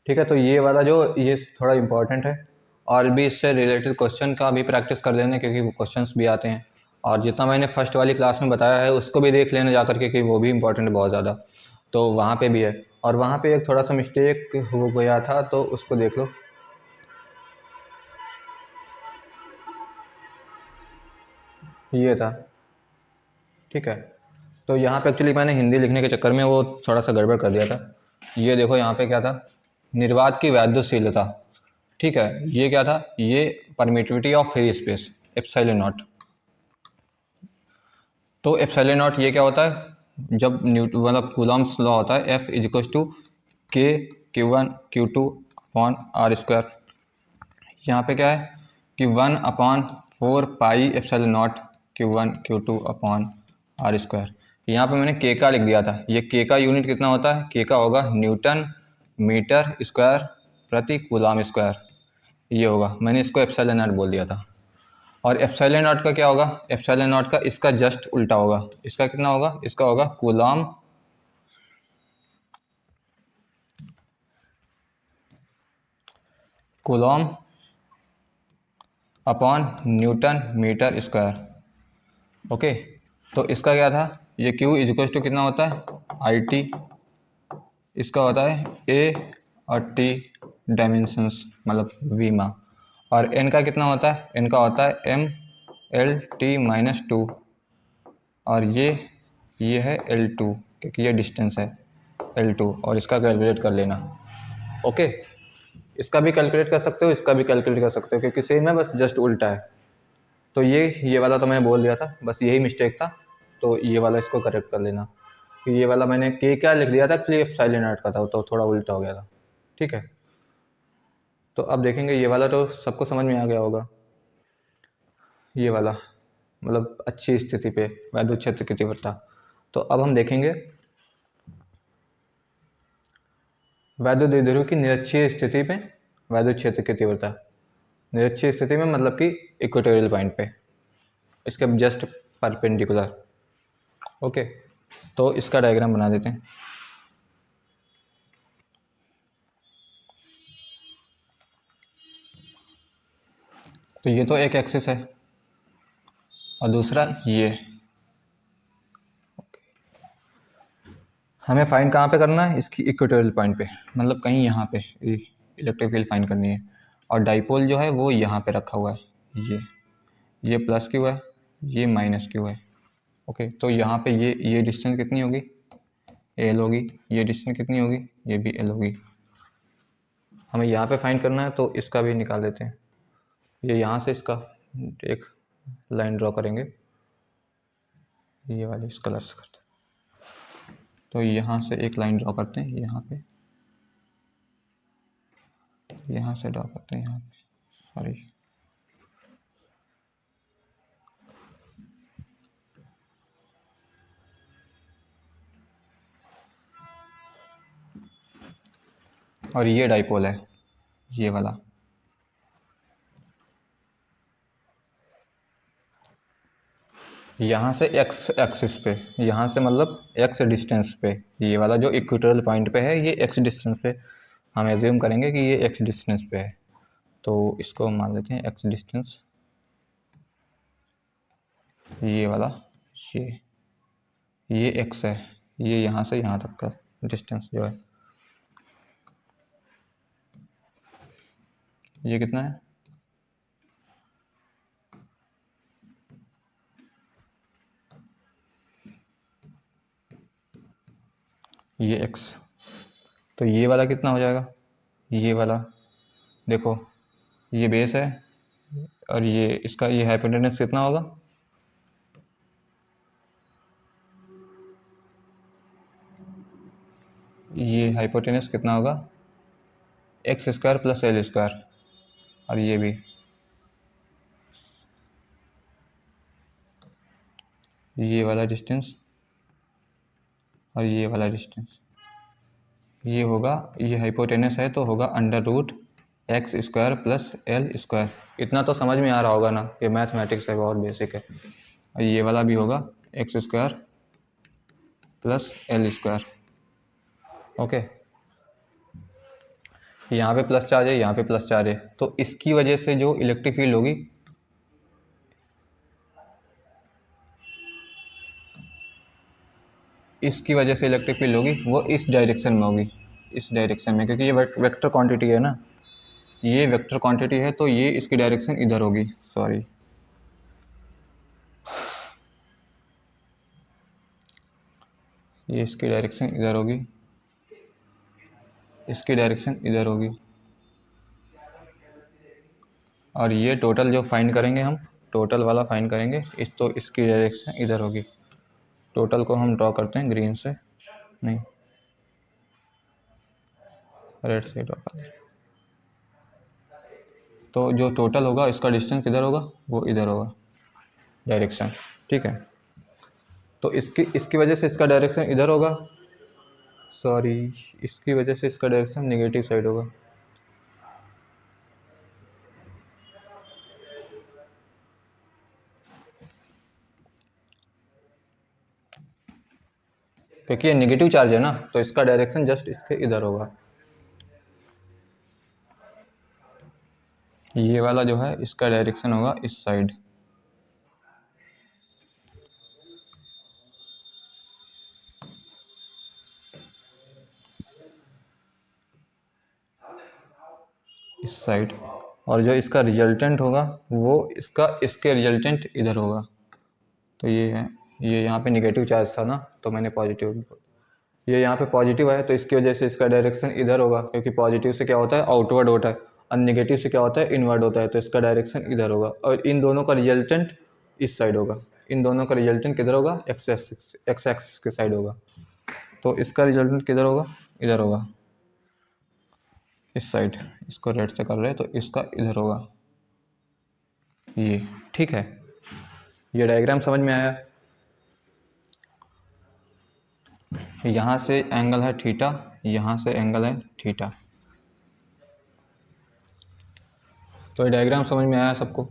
ठीक है। तो ये वाला जो ये थोड़ा इम्पोर्टेंट है, और भी इससे रिलेटेड क्वेश्चन का भी प्रैक्टिस कर लेना, क्योंकि वो क्वेश्चंस भी आते हैं, और जितना मैंने फर्स्ट वाली क्लास में बताया है उसको भी देख लेना जा करके, कि वो भी इम्पोर्टेंट है बहुत ज़्यादा, तो वहाँ पे भी है, और वहाँ पे एक थोड़ा सा मिस्टेक हो गया था, तो उसको देख लो। ये था, ठीक है। तो यहाँ पे एक्चुअली मैंने हिंदी लिखने के चक्कर में वो थोड़ा सा गड़बड़ कर दिया था। ये देखो यहाँ पे क्या था, निर्वात की वैद्युशीलता, ठीक है, ये क्या था, ये permittivity of free space epsilon not. तो एप्सिलॉन नॉट ये क्या होता है, जब मतलब कूलॉम्स लॉ होता है, F इज इक्वल टू के Q1 Q2 upon R square. यहाँ पे क्या है कि 1 upon 4 pi epsilon naught Q1 Q2 upon R square. यहाँ पे मैंने के का लिख दिया था, ये के का यूनिट कितना होता है, के का होगा न्यूटन मीटर स्क्वायर प्रति कूलॉम स्क्वायर, ये होगा, मैंने इसको एप्सिलॉन नॉट बोल दिया था। और एप्सिलॉन नॉट का क्या होगा, एप्सिलॉन नॉट का इसका जस्ट उल्टा होगा, इसका कितना होगा, इसका होगा coulomb coulomb upon newton metre square. Okay, तो इसका क्या था, ये Q इक्वल टू कितना होता है आई टी, इसका होता है ए और टी डायमेंशंस मतलब वीमा, और n का कितना होता है, n का होता है m एल टी माइनस 2, और ये है L2, क्योंकि ये डिस्टेंस है L2, और इसका कैलकुलेट कर लेना। ओके, इसका भी कैलकुलेट कर सकते हो, इसका भी कैलकुलेट कर सकते हो, क्योंकि सेम है, बस जस्ट उल्टा है। तो ये वाला तो मैंने बोल दिया था, बस यही मिस्टेक था, तो ये वाला इसको करेक्ट कर लेना। तो ये वाला मैंने के क्या लिख दिया था, एक्चुअली साइलेंट आर्ट का था, तो थोड़ा उल्टा हो गया था, ठीक है। तो अब देखेंगे, ये वाला तो सबको समझ में आ गया होगा, ये वाला मतलब अच्छी स्थिति पे वैद्युत क्षेत्र की तीव्रता। तो अब हम देखेंगे वैद्युत द्विध्रुव की निरक्षीय स्थिति पे वैद्युत क्षेत्र की तीव्रता, निरक्षीय स्थिति में मतलब कि इक्वेटोरियल पॉइंट पे, इसके जस्ट परपेंडिकुलर। ओके, तो इसका डायग्राम बना देते हैं। तो ये तो एक एक्सिस है और दूसरा ये, हमें फाइंड कहाँ पे करना है, इसकी इक्वेटोरियल पॉइंट पे, मतलब कहीं यहाँ पे इलेक्ट्रिक फील्ड फाइंड करनी है, और डाइपोल जो है वो यहाँ पे रखा हुआ है, ये प्लस क्यू है, ये माइनस क्यू है। ओके, तो यहाँ पे ये डिस्टेंस कितनी होगी, एल होगी, ये डिस्टेंस कितनी होगी, ये भी एल होगी। हमें यहाँ पे फाइंड करना है, तो इसका भी निकाल देते हैं, ये यहाँ से इसका एक लाइन ड्रॉ करेंगे, ये वाली इस कलर से करते हैं, तो यहाँ से एक लाइन ड्रॉ करते हैं, यहाँ पे, यहाँ से ड्रॉ करते हैं, यहाँ पे, सॉरी, और ये डाइपोल है, ये वाला। यहाँ से एक्स एक्सिस पे, यहाँ से मतलब एक्स डिस्टेंस पे, ये वाला जो इक्वेटोरियल पॉइंट पे है ये एक्स डिस्टेंस पे, हम एज्यूम करेंगे कि ये एक्स डिस्टेंस पे है, तो इसको मान लेते हैं एक्स डिस्टेंस, ये वाला, ये एक्स है, ये यहाँ से यहाँ तक का डिस्टेंस जो है ये कितना है, ये एक्स। तो ये वाला कितना हो जाएगा, ये वाला देखो, ये बेस है और ये इसका ये हाइपोटेनस कितना होगा, ये हाइपोटेनस कितना होगा, x square plus L square, और ये भी ये वाला डिस्टेंस और ये वाला डिस्टेंस, ये होगा, ये हाइपोटेनस है तो होगा under root x square plus L square. इतना तो समझ में आ रहा होगा ना, ये मैथमेटिक्स है, बहुत बेसिक है। और ये वाला भी होगा x square plus L square. Okay, यहाँ पे प्लस चार्ज है, यहाँ पे प्लस चार्ज है, तो इसकी वजह से जो इलेक्ट्रिक फील्ड होगी, इसकी वजह से इलेक्ट्रिक फील्ड होगी वो इस डायरेक्शन में होगी, इस डायरेक्शन में, क्योंकि ये वेक्टर क्वांटिटी है ना, ये वेक्टर क्वांटिटी है तो ये इसकी डायरेक्शन इधर होगी, सॉरी, ये इसकी डायरेक्शन इधर होगी, इसकी डायरेक्शन इधर होगी, और ये टोटल जो फाइंड करेंगे हम, टोटल वाला फाइंड करेंगे इस, तो इसकी डायरेक्शन इधर होगी। टोटल को हम ड्रॉ करते हैं ग्रीन से, नहीं रेड से ड्रॉ करते हैं, तो जो टोटल होगा इसका डिस्टेंस किधर होगा, वो इधर होगा डायरेक्शन, ठीक है। तो इसकी इसकी वजह से इसका डायरेक्शन इधर होगा, सॉरी, इसकी वजह से इसका डायरेक्शन नेगेटिव साइड होगा, क्योंकि ये नेगेटिव चार्ज है ना, तो इसका डायरेक्शन जस्ट इसके इधर होगा। ये वाला जो है इसका डायरेक्शन होगा इस साइड, इस साइड, और जो इसका रिजल्टेंट होगा वो इसका इसके रिजल्टेंट इधर होगा। तो ये है, ये यहाँ पे निगेटिव चार्ज था ना, तो मैंने पॉजिटिव, ये यहाँ पे पॉजिटिव है तो इसकी वजह से इसका डायरेक्शन इधर होगा, क्योंकि पॉजिटिव से क्या होता है आउटवर्ड होता है, और नेगेटिव से क्या होता है इनवर्ड होता है, तो इसका डायरेक्शन इधर होगा, और इन दोनों का रिजल्टेंट इस साइड होगा, इन दोनों का रिजल्टेंट किधर होगा, एक्स एक्सिस के साइड होगा, तो इसका रिजल्टेंट किधर होगा, इधर होगा, इस साइड, इसको रेड से कर रहे हैं तो इसका इधर होगा ये, ठीक है। ये डायग्राम समझ में आया, यहाँ से एंगल है थीटा, यहाँ से एंगल है थीटा, तो ये डायग्राम समझ में आया सबको।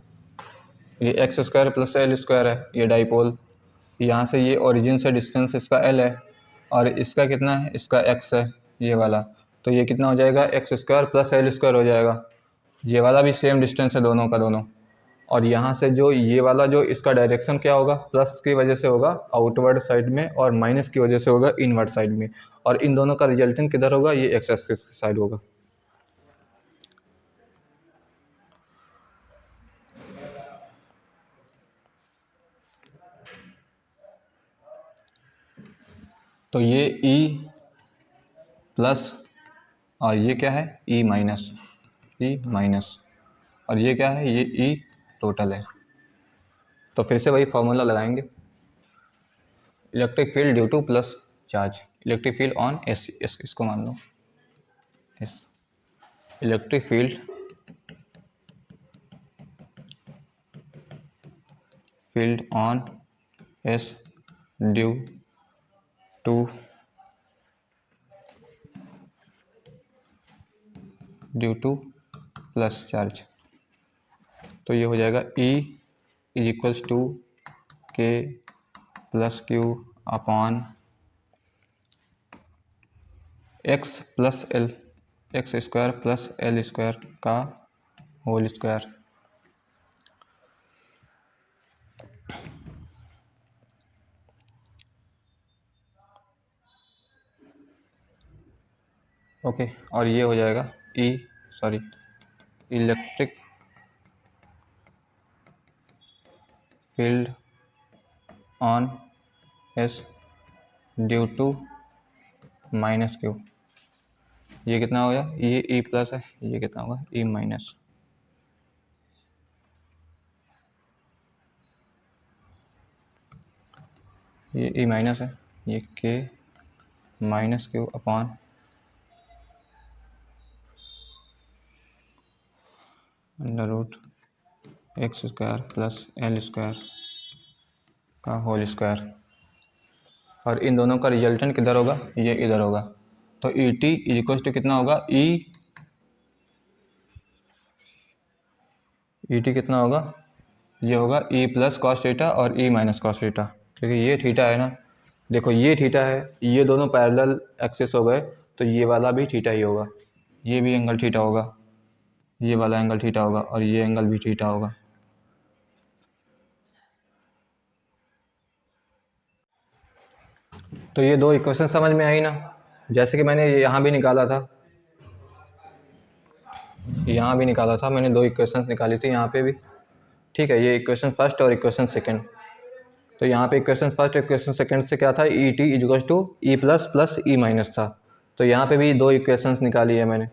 ये x square plus L square है, ये डाइपोल, यहाँ से ये ओरिजिन से डिस्टेंस इसका एल है, और इसका कितना है, इसका एक्स है, ये वाला, तो ये कितना हो जाएगा, X square plus L square हो जाएगा, ये वाला भी सेम डिस्टेंस है दोनों का दोनों, और यहाँ से जो ये वाला जो इसका डायरेक्शन क्या होगा, प्लस की वजह से होगा आउटवर्ड साइड में, और माइनस की वजह से होगा इनवर्ड साइड में, और इन दोनों का रिजल्टेंट किधर होगा, ये एक्स एक्सिस की साइड होगा। तो ये E प्लस, और ये क्या है E माइनस, E माइनस, और ये क्या है, ये E टोटल है। तो फिर से वही फॉर्मूला लगाएंगे, electric field due to plus charge, electric field on S, इसको मान लो S, electric field on S due to due to plus charge. तो ये हो जाएगा E is equals to K plus Q upon X plus L, X square plus L square का whole square. Okay, और ये हो जाएगा electric field on S due to minus Q. ये कितना हो गया, ये E प्लस है, ये कितना होगा E माइनस। ये E माइनस है, ये K minus Q upon under root x square plus L square का होल स्क्वायर। और इन दोनों का रिजल्टेंट किधर होगा, ये इधर होगा। तो E T is equal to कितना होगा, ई टी कितना होगा, ये होगा ई प्लस कॉस थीटा और ई माइनस कॉस थीटा, क्योंकि ये थीटा है ना। देखो ये थीटा है, ये दोनों पैरेलल एक्सिस हो गए, तो ये वाला भी थीटा ही होगा, ये भी एंगल थीटा होगा, ये वाला एंगल थीटा होगा और ये एंगल भी थीटा होगा। तो ये दो इक्वेशन समझ में आई ना। जैसे कि मैंने यहाँ भी निकाला था, यहाँ भी निकाला था मैंने, दो इक्वेशंस निकाली थी यहाँ पे भी, ठीक है। ये इक्वेशन फर्स्ट और इक्वेशन सेकंड। तो यहाँ पे इक्वेशन फर्स्ट इक्वेशन सेकंड से क्या था, E T equal to E plus plus E minus था। तो यहाँ पे भी दो इक्वेशंस निकाली है मैंने,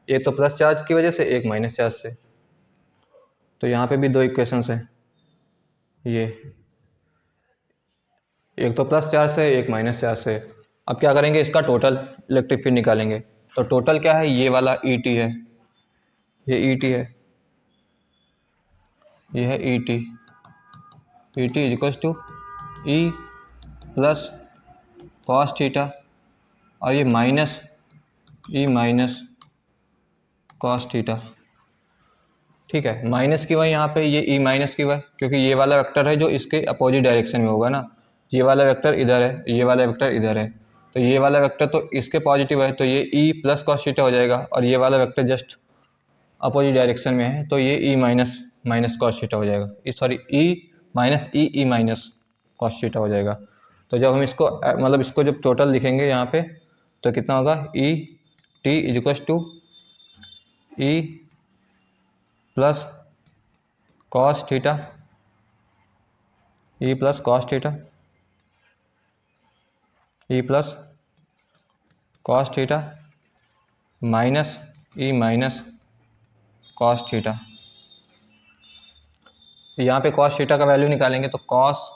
एक तो प्लस चार्ज की वजह से, एक माइनस चार्ज से। तो यहाँ पे भी दो इक्वेशंस है, ये एक तो प्लस चार्ज से, एक माइनस चार्ज से। अब क्या करेंगे, इसका टोटल इलेक्ट्रिक फील्ड निकालेंगे। तो टोटल क्या है, ये वाला ई टी है, ये ई टी है, ये है E T is equal to E plus cos theta और ये minus E minus cos theta, ठीक है। माइनस की वही यहाँ पे, ये ई माइनस की वही, क्योंकि ये वाला वेक्टर है जो इसके अपोजिट डायरेक्शन में होगा ना। ये वाला वेक्टर इधर है, ये वाला वेक्टर इधर है, तो ये वाला वेक्टर तो इसके पॉजिटिव है, तो ये ई प्लस कॉस थीटा हो जाएगा। और ये वाला वेक्टर जस्ट अपोजिट डायरेक्शन में है, तो ये E minus minus cos theta हो जाएगा, sorry E minus E minus cos theta हो जाएगा। तो जब हम इसको मतलब इसको जब टोटल लिखेंगे यहाँ पे, तो कितना होगा, E T is equal to E plus cos theta, E plus cos theta, E plus cos theta minus E minus cos theta. यहाँ पे कॉस थीटा का वैल्यू निकालेंगे, तो cos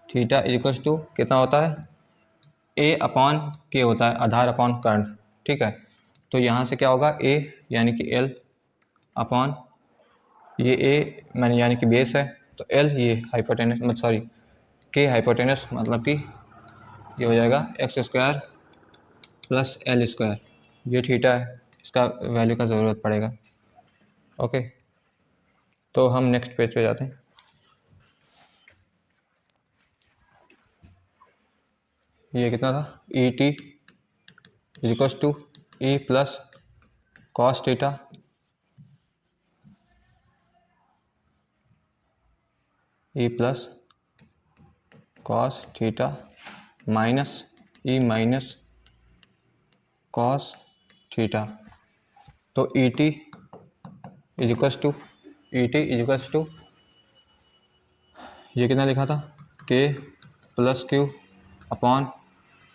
theta is equal to कितना होता है, ए अपॉन के होता है, आधार अपॉन करंट, ठीक है। तो यहाँ से क्या होगा, ए यानी कि एल अपॉन ये ए मैंने यानी कि बेस है, तो एल ये हाइपोटेनस मतलब सॉरी के हाइपोटेनस, मतलब कि ये हो जाएगा X square plus L square. ये थीटा है, इसका वैल्यू का ज़रूरत पड़ेगा। ओके, तो हम नेक्स्ट पेज पे जाते हैं। ये कितना था, E T equals to E plus cos theta E plus cos theta minus E minus cos theta. तो ई टी इक्वल्स टू ये कितना लिखा था, K plus Q upon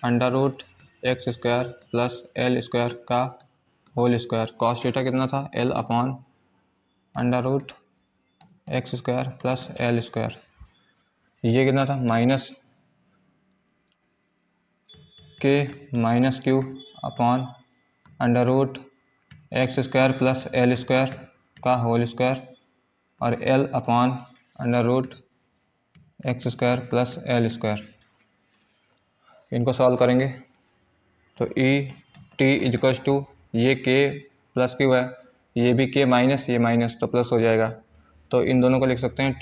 under root x square plus L square का whole square. Cos theta कितना था, L upon under root x square plus L square. ये कितना था, minus K minus Q upon under root x square plus L square का whole square और L upon under root x square plus L square. इनको solve करेंगे तो E T equals to ये के प्लस क्यू है, ये भी के माइनस ये माइनस तो प्लस हो जाएगा। तो इन दोनों को लिख सकते हैं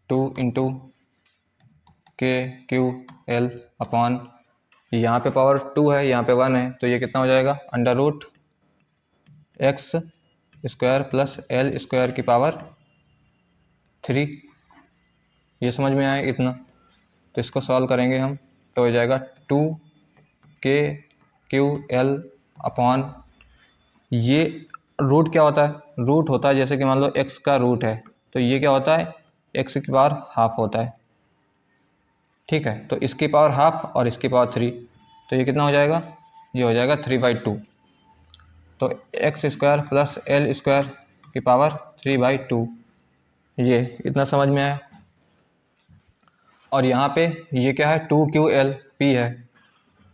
टू इंटू के क्यू एल अपॉन, यहाँ पे पावर 2 है यहाँ पे 1 है, तो ये कितना हो जाएगा under root x square plus L square की पावर 3। ये समझ में आए इतना? तो इसको सॉल्व करेंगे हम तो हो जाएगा 2 के क्यू एल अपॉन, ये रूट क्या होता है? रूट होता है जैसे कि मान लो x का रूट है, तो ये क्या होता है x की पावर हाफ होता है, ठीक है। तो इसकी पावर हाफ और इसकी पावर 3, तो ये कितना हो जाएगा? ये हो जाएगा 3/2। तो x square plus L square की पावर 3/2, ये इतना समझ में आया। और यहाँ पे ये क्या है 2QL P है,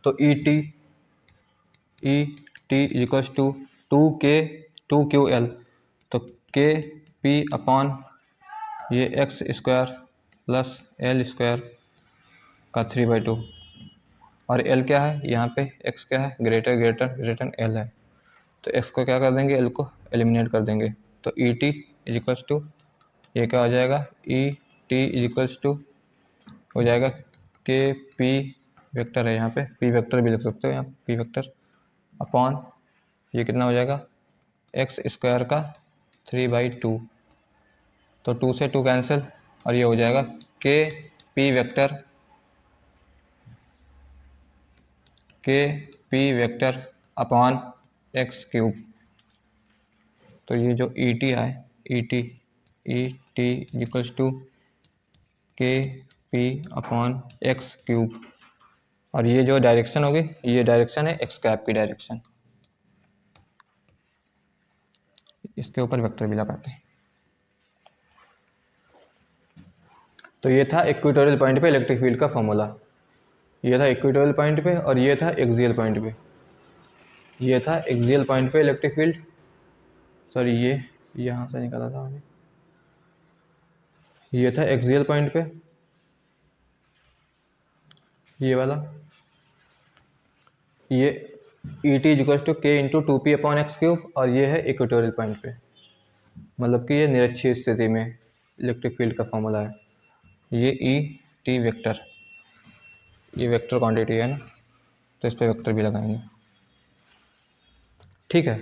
तो E T equals to 2QL, तो के पी अपॉन ये x square plus L square का 3/2। और एल क्या है यहाँ पे? एक्स क्या है? ग्रेटर एल है, तो एक्स को क्या कर देंगे? एल को एलिमिनेट कर देंगे। तो ई टी इक्वल्स टू ये क्या हो जाएगा? ई टी इक्वल्स टू हो जाएगा के पी वेक्टर है, यहाँ पे पी वेक्टर भी लिख सकते हो, यहाँ पी वेक्टर अपॉन ये कितना हो जाएगा? एक्स स्क्वायर का 3/2, तो 2 से 2 कैंसिल और ये हो जाएगा के P vector upon X cube. तो ये जो ई टी है ई टी इक्वल्स टू के पी अपॉन एक्स क्यूब, और ये जो डायरेक्शन होगी ये डायरेक्शन है एक्स कैप की डायरेक्शन, इसके ऊपर वेक्टर भी लगाते हैं। तो ये था इक्वेटोरियल पॉइंट पे इलेक्ट्रिक फील्ड का फॉर्मूला, ये था इक्वेटोरियल पॉइंट पे, और ये था एक्सियल पॉइंट पे, ये था एक्सियल पॉइंट पे इलेक्ट्रिक फील्ड, सॉरी ये यहाँ से निकाला था मैंने, ये था एक्सियल पॉइंट पे ये वाला, ये ई टी इक्वल्स टू के into 2p upon X cube, और ये है इक्वेटोरियल पॉइंट पे, मतलब कि ये निरक्षीय स्थिति में इलेक्ट्रिक फील्ड का फॉर्मूला है। ये ई टी वेक्टर, ये वेक्टर क्वांटिटी है ना, तो इस पर वेक्टर भी लगाएंगे, ठीक है।